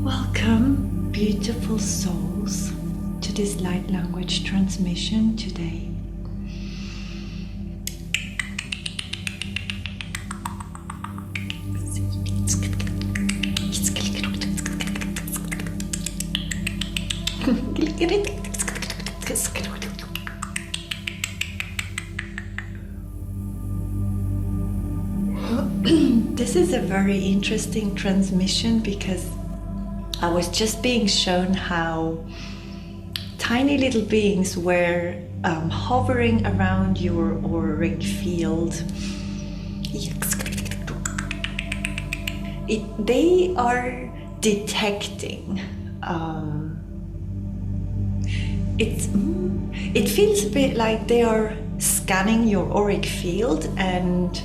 Welcome, beautiful souls, to this light language transmission today. This is a very interesting transmission because I was just being shown how tiny little beings were hovering around your auric field. They are detecting. It feels a bit like they are scanning your auric field and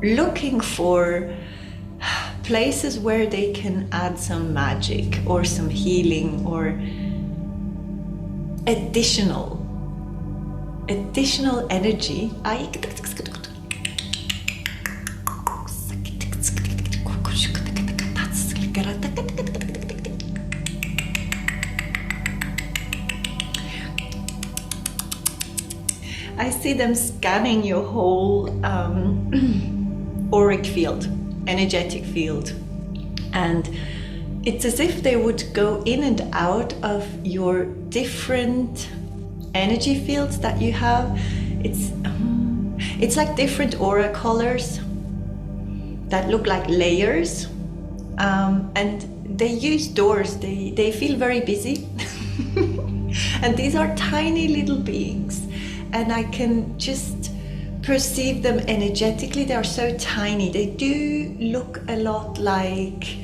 looking for places where they can add some magic or some healing or additional energy. I see them scanning your whole auric field, energetic field, and it's as if they would go in and out of your different energy fields that you have. It's like different aura colors that look like layers, and they use doors. They feel very busy and these are tiny little beings, and I can just perceive them energetically. They are so tiny. They do look a lot like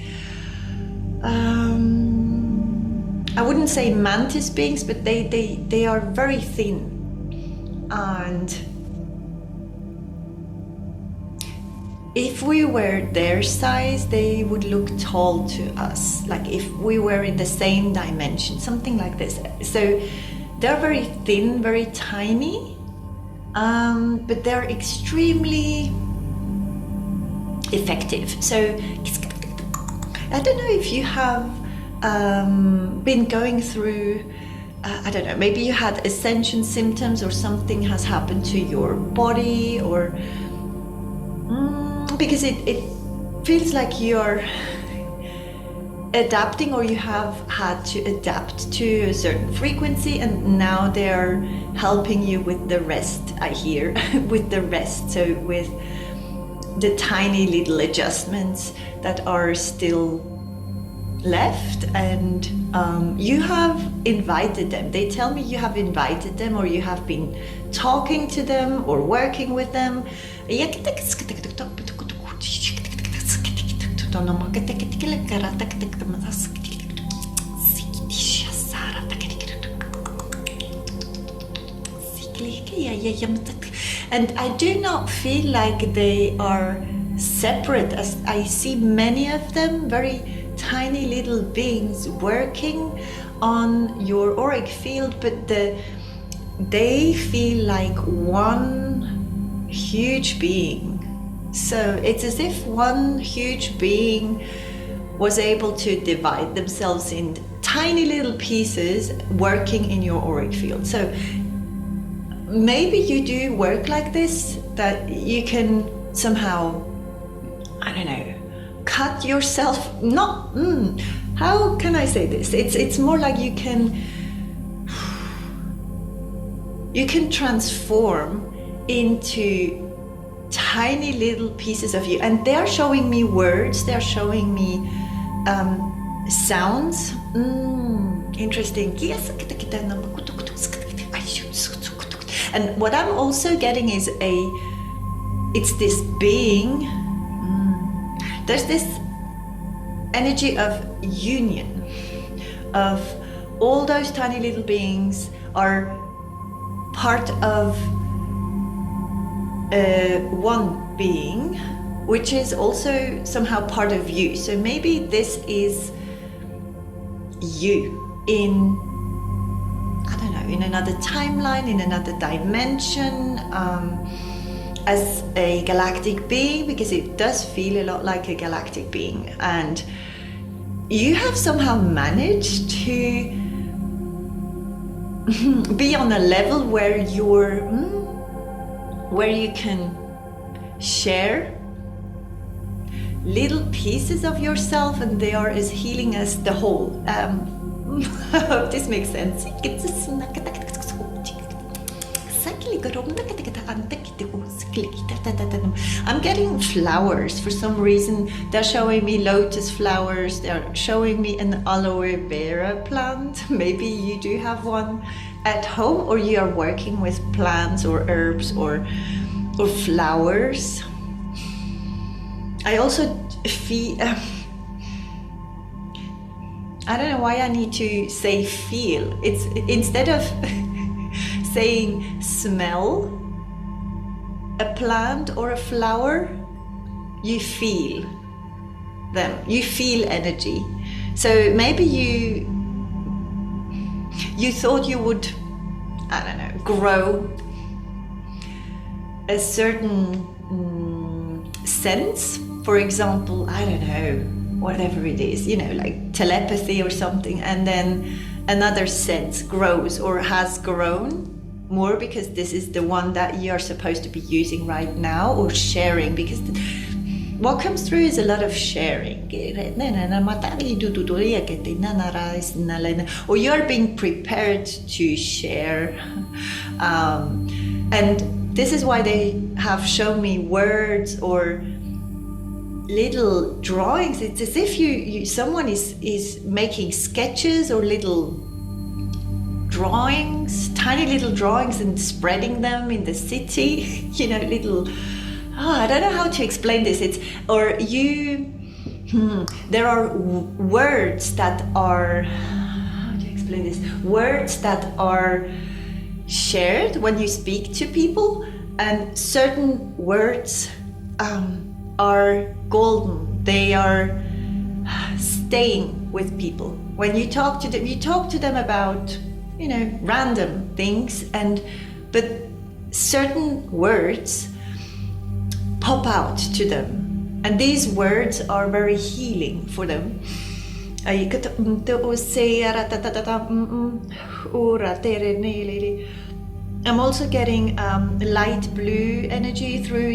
I wouldn't say mantis beings, but they are very thin, and if we were their size, they would look tall to us, like if we were in the same dimension, something like this. So they're very thin, very tiny, but they're extremely effective. So I don't know if you have been going through, I don't know, maybe you had ascension symptoms or something has happened to your body, or because it feels like you're adapting, or you have had to adapt to a certain frequency, and now they're helping you with the rest, I hear, with the rest. So with the tiny little adjustments that are still left, and you have invited them. They tell me you have invited them, or you have been talking to them or working with them. And I do not feel like they are separate, as I see many of them, very tiny little beings working on your auric field, but they feel like one huge being. So it's as if one huge being was able to divide themselves in tiny little pieces working in your auric field. So maybe you do work like this, that you can somehow, I don't know, cut yourself, not, how can I say this? It's more like you can you can transform into tiny little pieces of you, and they're showing me words, they're showing me sounds. Interesting. And what I'm also getting is it's this being. There's this energy of union, of all those tiny little beings are part of one being, which is also somehow part of you. So maybe this is you in, I don't know, in another timeline, in another dimension, as a galactic being, because it does feel a lot like a galactic being. And you have somehow managed to be on a level where you can share little pieces of yourself, and they are as healing as the whole. I hope this makes sense. I'm getting flowers for some reason. They're showing me lotus flowers, they're showing me an aloe vera plant. Maybe you do have one at home, or you are working with plants or herbs or flowers. I also feel, I don't know why I need to say feel. It's instead of saying smell a plant or a flower, you feel them, you feel energy. So maybe you thought you would, I don't know, grow a certain sense, for example, I don't know, whatever it is, you know, like telepathy or something, and then another sense grows or has grown more because this is the one that you are supposed to be using right now, or sharing, because what comes through is a lot of sharing, or you are being prepared to share, and this is why they have shown me words or little drawings. It's as if someone is making sketches or little drawings, tiny little drawings, and spreading them in the city, you know, little, I don't know how to explain this. There are words that are, how do you explain this? Words that are shared when you speak to people, and certain words are golden. They are staying with people. When you talk to them about, you know, random things, but certain words pop out to them, and these words are very healing for them. I'm also getting light blue energy through,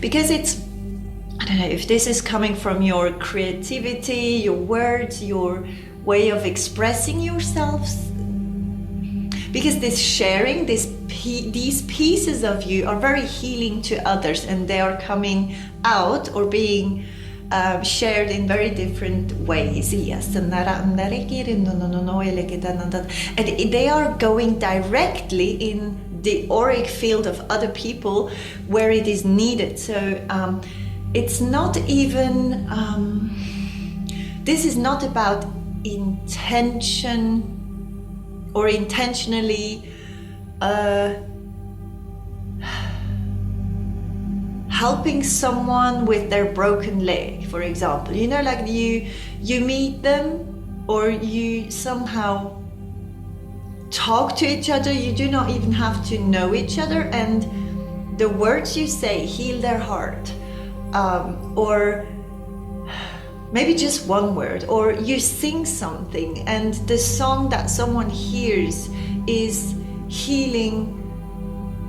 because it's, I don't know if this is coming from your creativity, your words, your way of expressing yourselves, because this sharing, these pieces of you are very healing to others, and they are coming out or being shared in very different ways. And they are going directly in the auric field of other people where it is needed. So it's not even, this is not about intention or intentionally helping someone with their broken leg, for example. You know, like you meet them, or you somehow talk to each other, you do not even have to know each other, and the words you say heal their heart, or maybe just one word, or you sing something and the song that someone hears is healing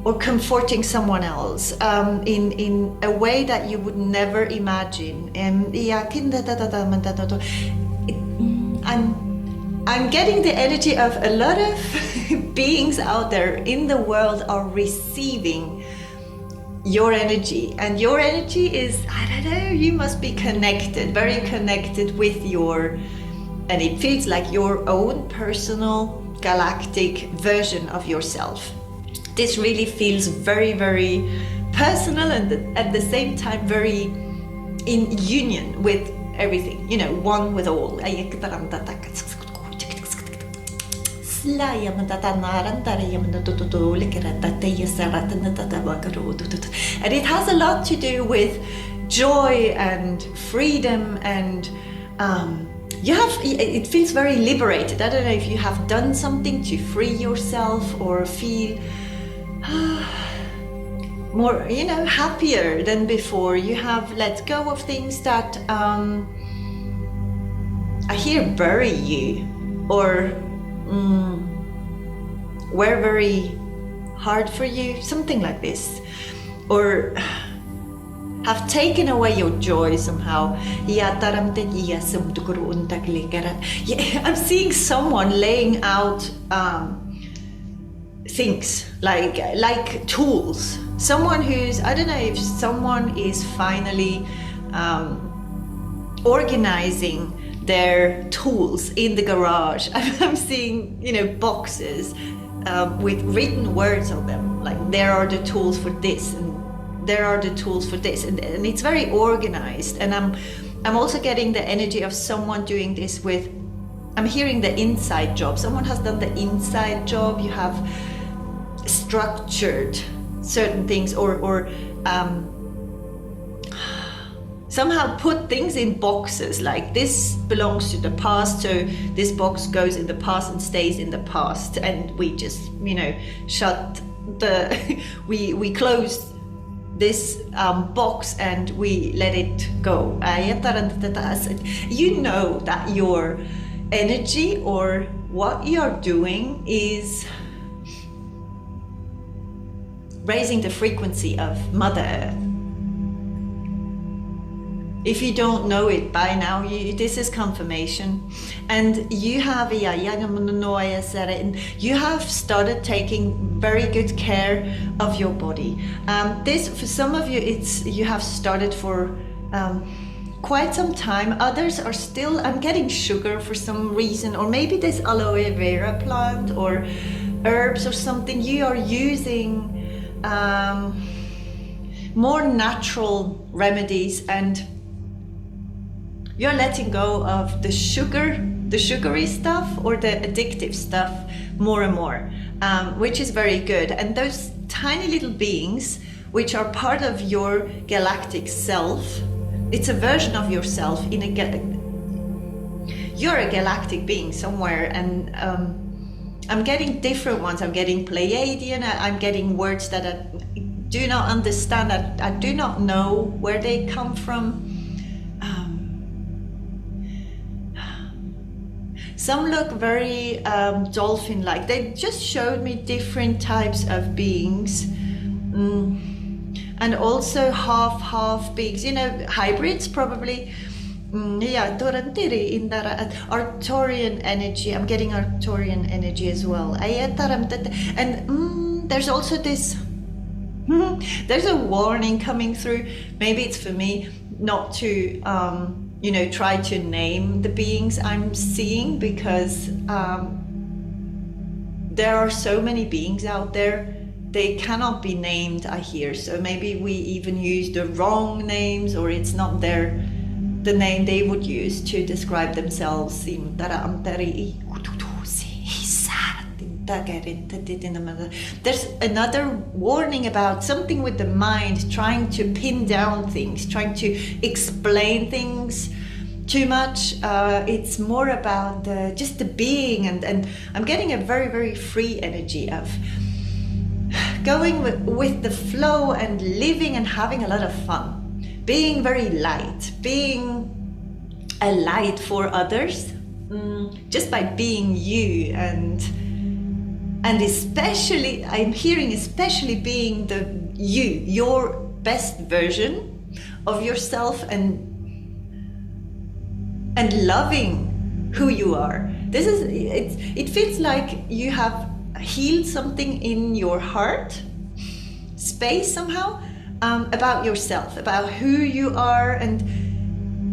or comforting someone else in a way that you would never imagine. I'm getting the energy of a lot of beings out there in the world are receiving your energy, and your energy is, I don't know, you must be connected, very connected with your, and it feels like your own personal galactic version of yourself. This really feels very, very personal, and at the same time very in union with everything, you know, one with all. And it has a lot to do with joy and freedom, and it feels very liberated. I don't know if you have done something to free yourself or feel more, you know, happier than before. You have let go of things that I hear bury you, or were very hard for you, something like this, or have taken away your joy somehow. I'm seeing someone laying out things like tools. Someone who's, I don't know if someone is finally organizing their tools in the garage. I'm seeing, you know, boxes with written words on them, like there are the tools for this, and there are the tools for this, and it's very organized. And I'm also getting the energy of someone doing this with, I'm hearing the inside job. Someone has done the inside job. You have structured certain things, or somehow put things in boxes, like this belongs to the past, so this box goes in the past and stays in the past, and we just, you know, shut the we close this box and we let it go. You know that your energy or what you're doing is raising the frequency of Mother Earth. If you don't know it by now, this is confirmation. And you have started taking very good care of your body. This, for some of you, you have started for quite some time. Others are still, I'm getting sugar for some reason, or maybe this aloe vera plant or herbs or something. You are using more natural remedies, and you're letting go of the sugary stuff or the addictive stuff more and more, which is very good. And those tiny little beings, which are part of your galactic self, it's a version of yourself in you're a galactic being somewhere, and I'm getting different ones. I'm getting Pleiadian, I'm getting words that I do not understand, I do not know where they come from. Some look very dolphin-like. They just showed me different types of beings, and also half beings, you know, hybrids probably. Arcturian energy. I'm getting Arcturian energy as well. And there's also this, there's a warning coming through. Maybe it's for me not to you know, try to name the beings I'm seeing, because there are so many beings out there, they cannot be named, I hear. So maybe we even use the wrong names, or it's not the name they would use to describe themselves. There's another warning about something with the mind, trying to pin down things, trying to explain things too much. It's more about just the being, and I'm getting a very, very free energy of going with the flow and living and having a lot of fun, being very light, being a light for others, just by being you, and especially, I'm hearing especially being your best version of yourself, and loving who you are. It feels like you have healed something in your heart space somehow, about yourself, about who you are. And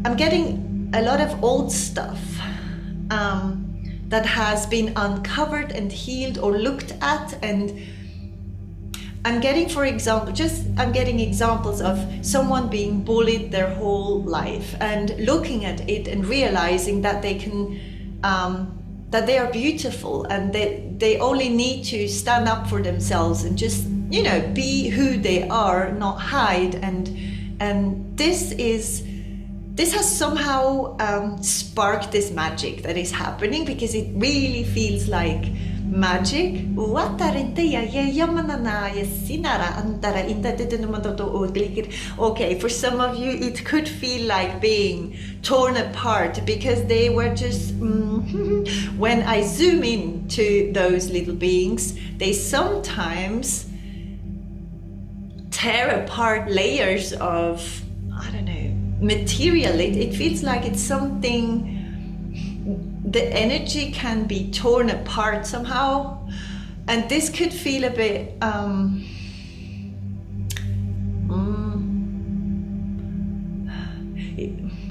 I'm getting a lot of old stuff that has been uncovered and healed or looked at. And I'm getting, for example, I'm getting examples of someone being bullied their whole life and looking at it and realizing that they can, that they are beautiful, and they only need to stand up for themselves and just, you know, be who they are, not hide. And this has somehow sparked this magic that is happening, because it really feels like magic. Okay, for some of you it could feel like being torn apart, because they were just when I zoom in to those little beings, they sometimes tear apart layers of, I don't know, material. It feels like it's something, the energy can be torn apart somehow, and this could feel a bit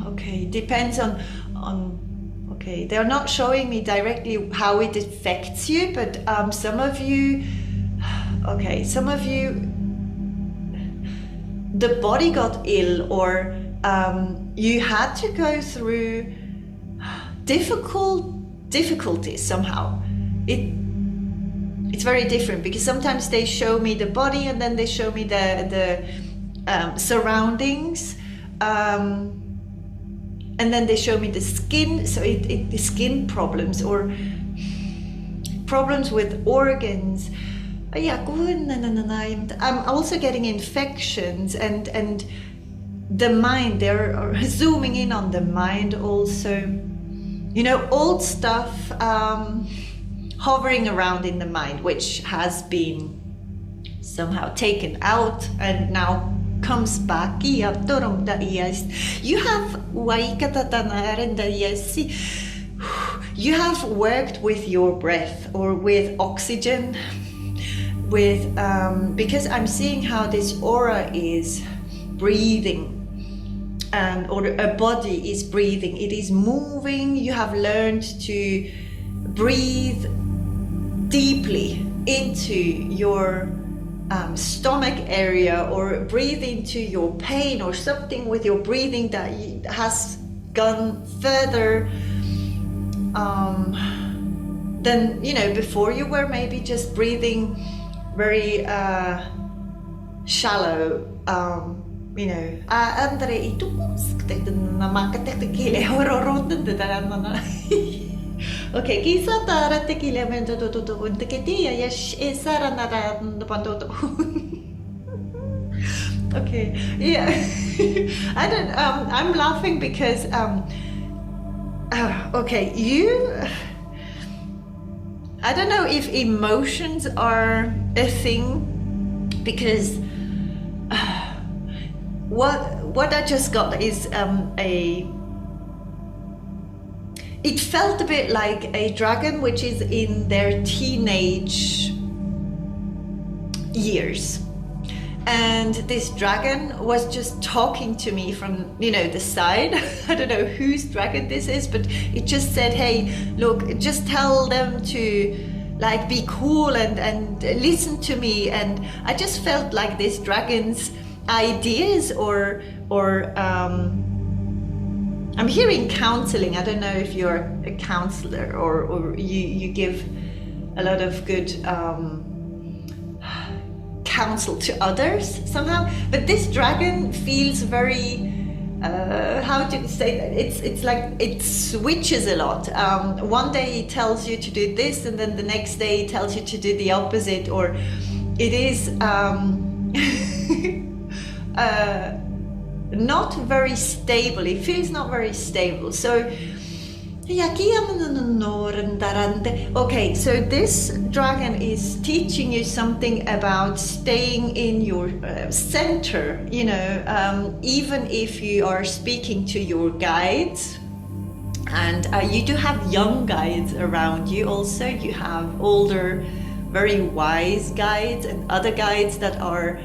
okay, depends on okay, they're not showing me directly how it affects you, but some of you, the body got ill, or you had to go through difficulties somehow. It's very different, because sometimes they show me the body and then they show me the surroundings, and then they show me the skin. So the skin problems or problems with organs. I'm also getting infections and the mind. They're zooming in on the mind also. You know, old stuff hovering around in the mind, which has been somehow taken out and now comes back. You have you have worked with your breath or with oxygen, with because I'm seeing how this aura is breathing. Or a body is breathing, it is moving. You have learned to breathe deeply into your stomach area, or breathe into your pain, or something with your breathing that has gone further than, you know, before. You were maybe just breathing very shallow. You know, okay, okay, yeah. I'm laughing because okay, I don't know if emotions are a thing, because what I just got is it felt a bit like a dragon which is in their teenage years, and this dragon was just talking to me from, you know, the side. I don't know whose dragon this is, but it just said, hey, look, just tell them to like be cool and listen to me. And I just felt like this dragon's ideas or I'm hearing counseling. I don't know if you're a counselor or you give a lot of good counsel to others somehow, but this dragon feels very how to say that, it's like it switches a lot. One day it tells you to do this, and then the next day it tells you to do the opposite, or it is not very stable. It feels not very stable. So okay, so this dragon is teaching you something about staying in your center, you know, even if you are speaking to your guides. And you do have young guides around you also. You have older very wise guides and other guides that are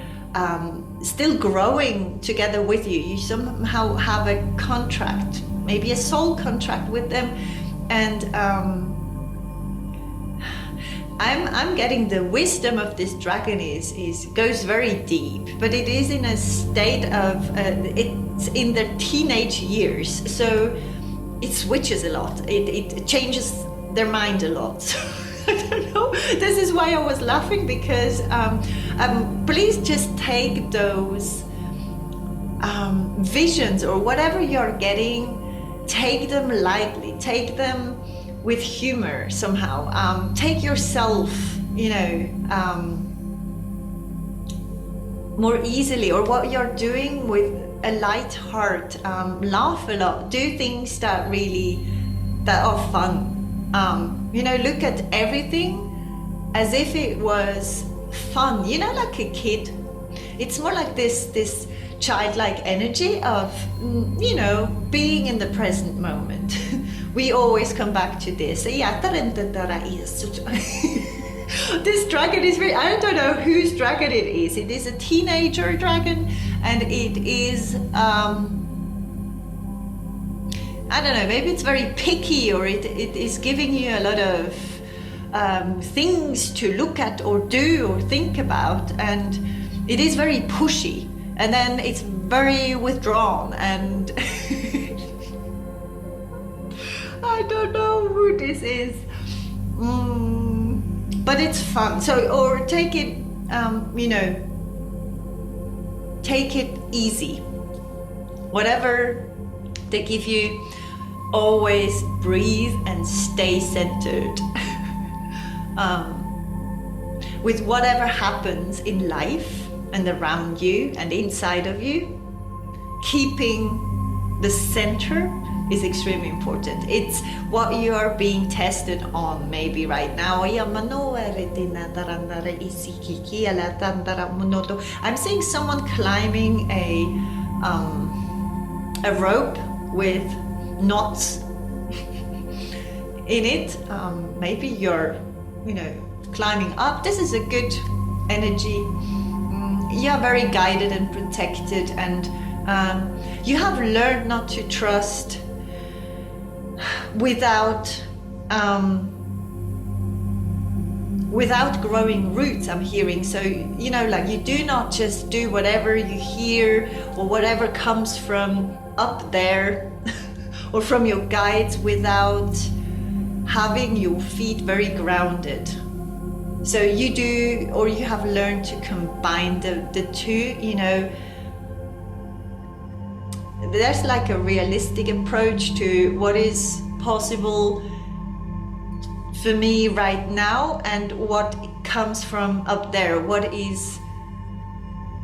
still growing together with you. You somehow have a contract, maybe a soul contract with them, and I'm getting the wisdom of this dragon goes very deep, but it is in a state of it's in their teenage years, so it switches a lot. It changes their mind a lot. So, I don't know. This is why I was laughing, because please just take those visions or whatever you're getting, take them lightly, take them with humor somehow. Take yourself, more easily, or what you're doing with a light heart. Laugh a lot. Do things that are fun. Look at everything as if it was fun. Like a kid. It's more like this childlike energy of, being in the present moment. We always come back to this. This dragon is very, I don't know whose dragon it is. It is a teenager dragon, and it is, I don't know, maybe it's very picky, or it is giving you a lot of things to look at or do or think about, and it is very pushy, and then it's very withdrawn, and I don't know who this is, but it's fun. So, or take it, take it easy. Whatever they give you, always breathe and stay centered. With whatever happens in life and around you and inside of you, keeping the center is extremely important. It's what you are being tested on maybe right now. I'm seeing someone climbing a rope with knots in it. Maybe you're, climbing up. This is a good energy. You're very guided and protected, and you have learned not to trust without growing roots, I'm hearing. So, like, you do not just do whatever you hear or whatever comes from up there or from your guides without having your feet very grounded. So you do, or you have learned to combine the two, There's like a realistic approach to what is possible for me right now and what comes from up there, what is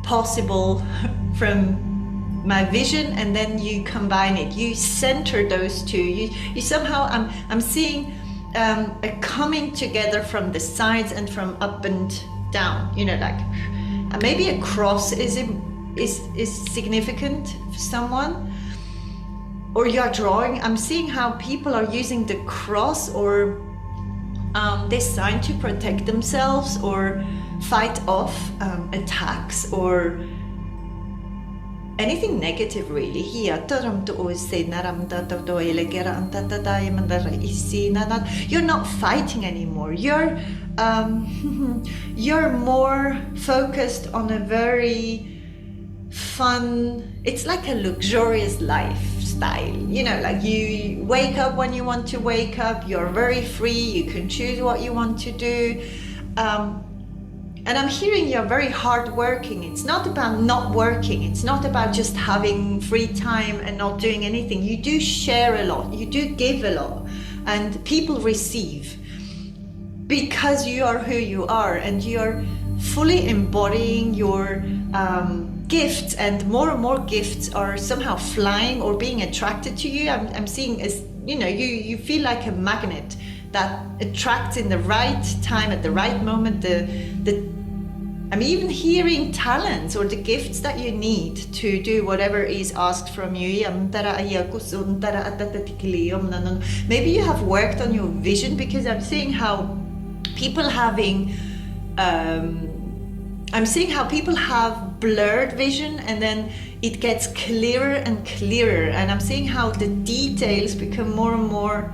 possible from my vision, and then you combine it, you center those two, you somehow, I'm seeing a coming together from the sides and from up and down, like maybe a cross is significant for someone, or you're drawing. I'm seeing how people are using the cross or this sign to protect themselves or fight off attacks or anything negative, really. You're not fighting anymore. You're more focused on a very fun, it's like a luxurious lifestyle, like you wake up when you want to wake up, you're very free, you can choose what you want to do, and I'm hearing you're very hardworking. It's not about not working, it's not about just having free time and not doing anything. You do share a lot, you do give a lot, and people receive because you are who you are, and you're fully embodying your gifts, and more gifts are somehow flying or being attracted to you. I'm seeing as you feel like a magnet that attracts in the right time at the right moment. I'm even hearing talents or the gifts that you need to do whatever is asked from you. Maybe you have worked on your vision, because I'm seeing how people having I'm seeing how people have blurred vision and then it gets clearer and clearer, and I'm seeing how the details become more and more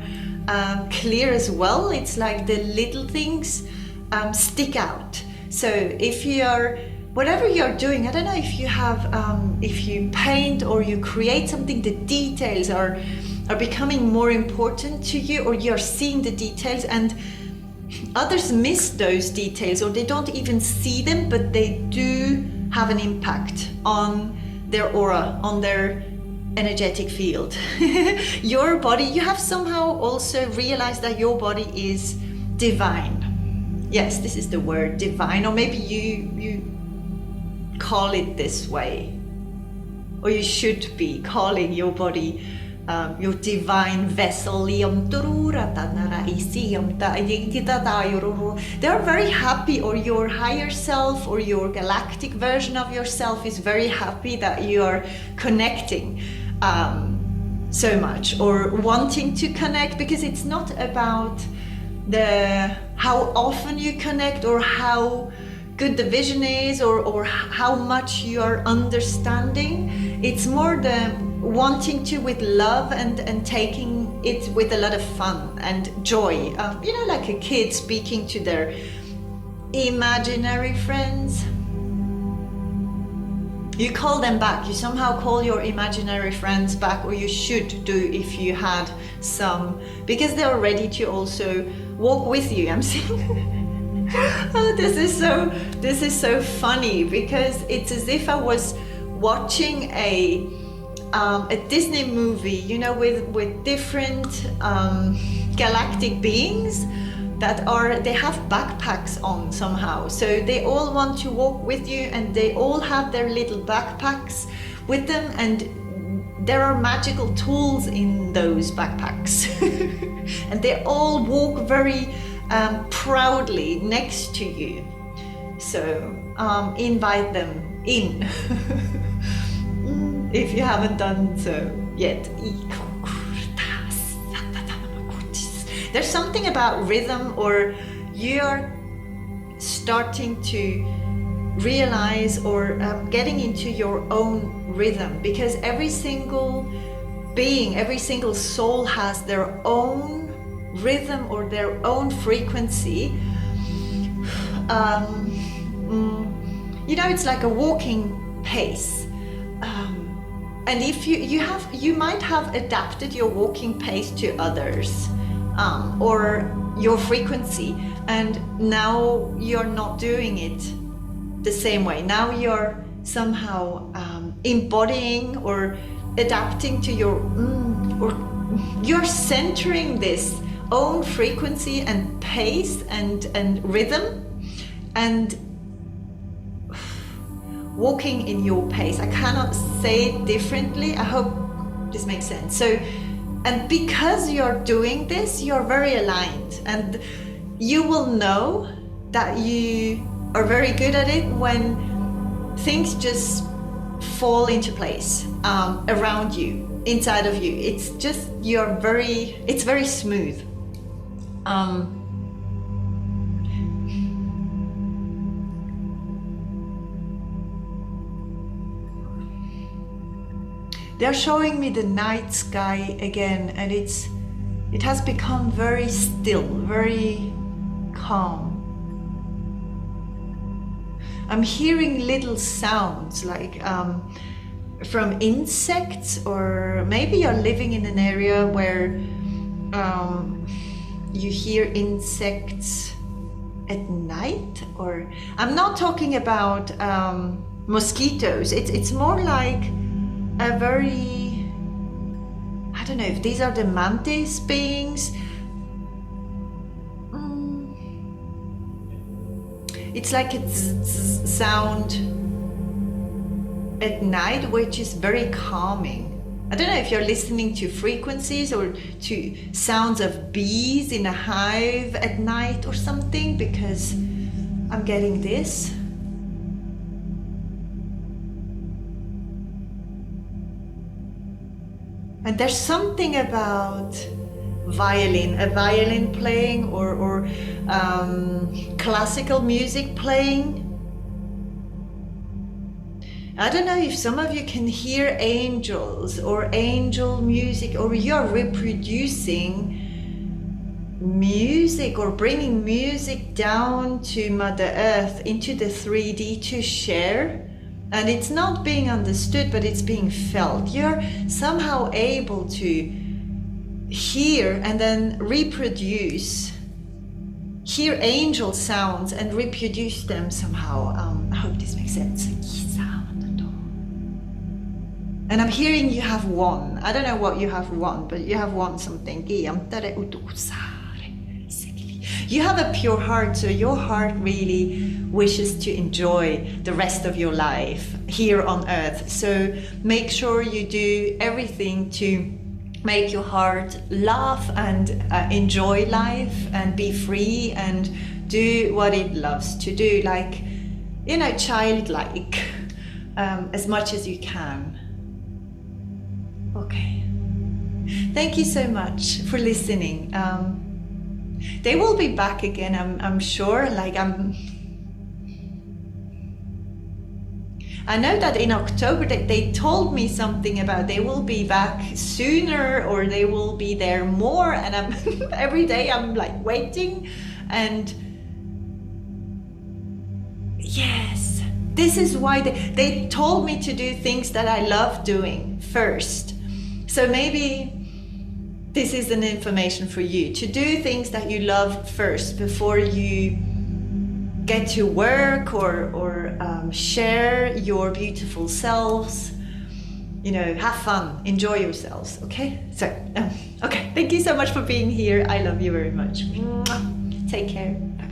clear as well. It's like the little things stick out. So if you're, whatever you're doing, I don't know if you have, if you paint or you create something, the details are becoming more important to you, or you're seeing the details, and others miss those details or they don't even see them, but they do have an impact on their aura, on their energetic field. Your body, you have somehow also realized that your body is divine. Yes, this is the word, divine, or maybe you call it this way, or you should be calling your body your divine vessel. They are very happy, or your higher self or your galactic version of yourself is very happy that you are connecting so much, or wanting to connect, because it's not about how often you connect or how good the vision is, or how much you are understanding. It's more the wanting to with love and taking it with a lot of fun and joy. You know, like a kid speaking to their imaginary friends. You call them back, you somehow call your imaginary friends back, or you should do if you had some, because they're ready to also walk with you. I'm saying, oh, this is so funny, because it's as if I was watching a Disney movie, you know, with different galactic beings they have backpacks on somehow, so they all want to walk with you, and they all have their little backpacks with them, and there are magical tools in those backpacks. And they all walk very proudly next to you, so invite them in. If you haven't done so yet. There's something about rhythm, or you're starting to realize, or getting into your own rhythm, because every single being, every single soul has their own rhythm or their own frequency. You know, it's like a walking pace. And if you might have adapted your walking pace to others, or your frequency, and now you're not doing it the same way. Now you're somehow embodying or adapting to your, or you're centering this own frequency and pace and rhythm, and walking in your pace. I cannot say it differently. I hope this makes sense. So, and because you're doing this, you're very aligned, and you will know that you are very good at it when things just fall into place around you, inside of you. It's just, it's very smooth. They're showing me the night sky again, and it has become very still, very calm. I'm hearing little sounds like from insects, or maybe you're living in an area where you hear insects at night, or I'm not talking about mosquitoes. It's more like a very, I don't know if these are the mantis beings. It's like a sound at night, which is very calming. I don't know if you're listening to frequencies or to sounds of bees in a hive at night or something, because I'm getting this. And there's something about a violin playing, or classical music playing. I don't know if some of you can hear angels or angel music, or you're reproducing music or bringing music down to Mother Earth into the 3D to share. And it's not being understood, but it's being felt. You're somehow able to hear and then reproduce, hear angel sounds and reproduce them somehow. I hope this makes sense. And I'm hearing you have one. I don't know what you have won, but you have won something. You have a pure heart, so your heart really wishes to enjoy the rest of your life here on earth. So make sure you do everything to make your heart laugh and enjoy life and be free and do what it loves to do, like, you know, childlike, as much as you can. Okay. Thank you so much for listening. They will be back again, I'm sure. Like, I know that in October they told me something about they will be back sooner, or they will be there more, and I'm every day I'm like waiting. And yes, this is why they told me to do things that I love doing first. So maybe this is an information for you, to do things that you love first before you get to work or share your beautiful selves. You know, have fun, enjoy yourselves, okay? So, okay, thank you so much for being here. I love you very much. Take care. Bye.